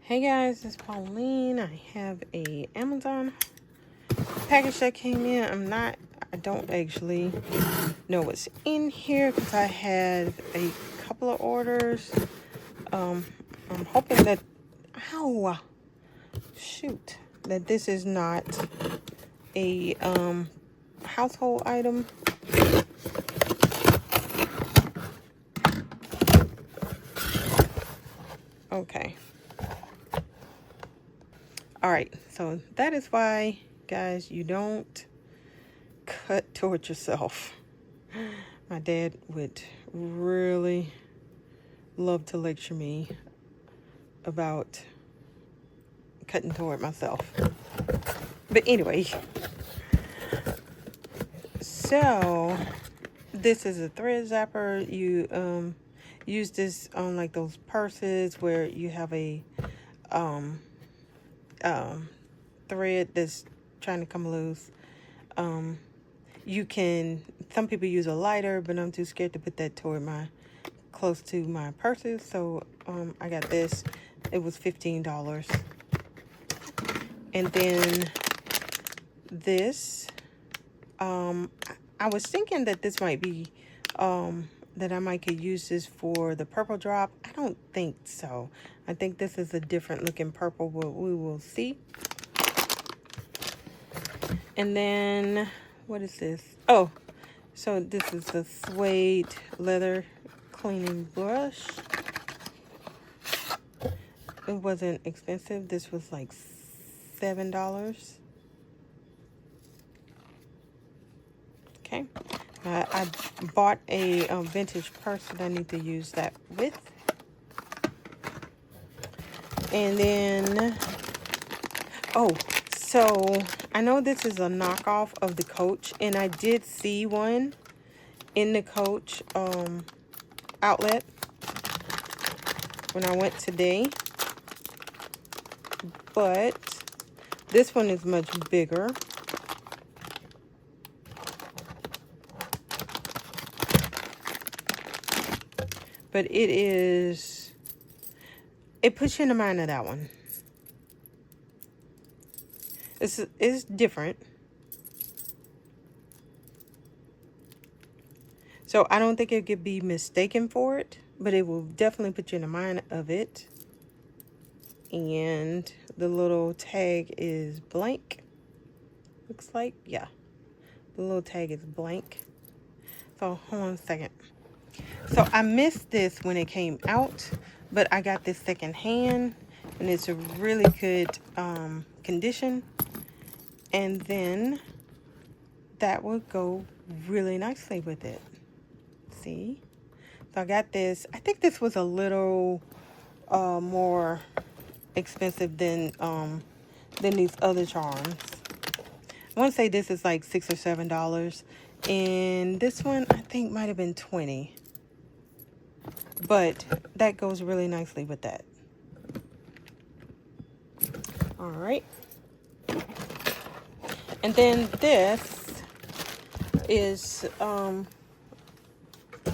Hey guys, it's Pauline. I have a Amazon package that came in. I don't actually know what's in here because I had a couple of orders. I'm hoping that, that this is not a household item. Okay. All right, so that is why, guys, you don't cut toward yourself. My dad would really love to lecture me about cutting toward myself. But anyway, so this is a thread zapper. You use this on like those purses where you have a thread that's trying to come loose. Some people use a lighter, but I'm too scared to put that toward close to my purses. So I got this. It was $15. And then this, I was thinking that this might be, that I might could use this for the purple drop. I don't think so. I think this is a different looking purple, but we will see. And then, what is this? Oh, so this is the Suede leather cleaning brush. It wasn't expensive. This was like $7. Okay. I bought a vintage purse that I need to use that with. And then, so I know this is a knockoff of the Coach, and I did see one in the Coach outlet when I went today. But this one is much bigger. But it puts you in the mind of that one. It's different. So I don't think it could be mistaken for it, but it will definitely put you in the mind of it. And the little tag is blank. Looks like, yeah. The little tag is blank. So hold on a second. So I missed this when it came out, but I got this second hand, and it's a really good condition. And then that would go really nicely with it. See? So I got this. I think this was a little more expensive than these other charms. I want to say this is like $6 or $7. And this one I think might have been $20. But that goes really nicely with that. All right. And then this is, I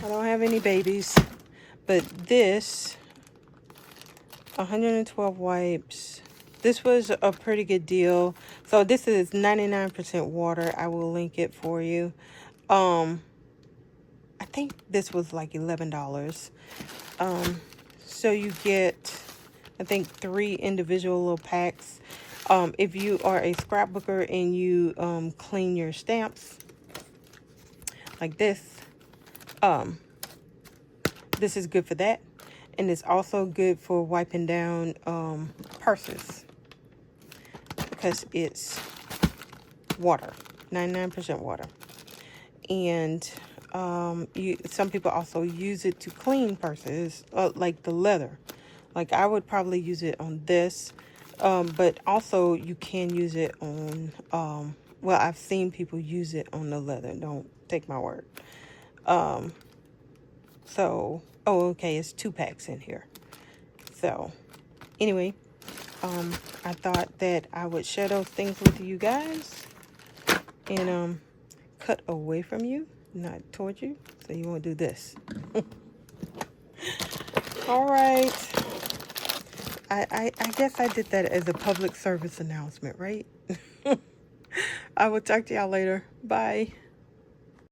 don't have any babies, but this, 112 wipes. This was a pretty good deal. So this is 99% water. I will link it for you. I think this was like $11. So you get, I think, 3 individual little packs. If you are a scrapbooker and you clean your stamps like this, this is good for that. And it's also good for wiping down purses because it's water, 99% water. And some people also use it to clean purses, like the leather. Like I would probably use it on this, but also you can use it on, well, I've seen people use it on the leather. Don't take my word. Okay, it's 2 packs in here. So anyway, I thought that I would share those things with you guys and cut away from you, not toward you, so you won't do this. All right, I guess I did that as a public service announcement, right? I will talk to y'all later. Bye.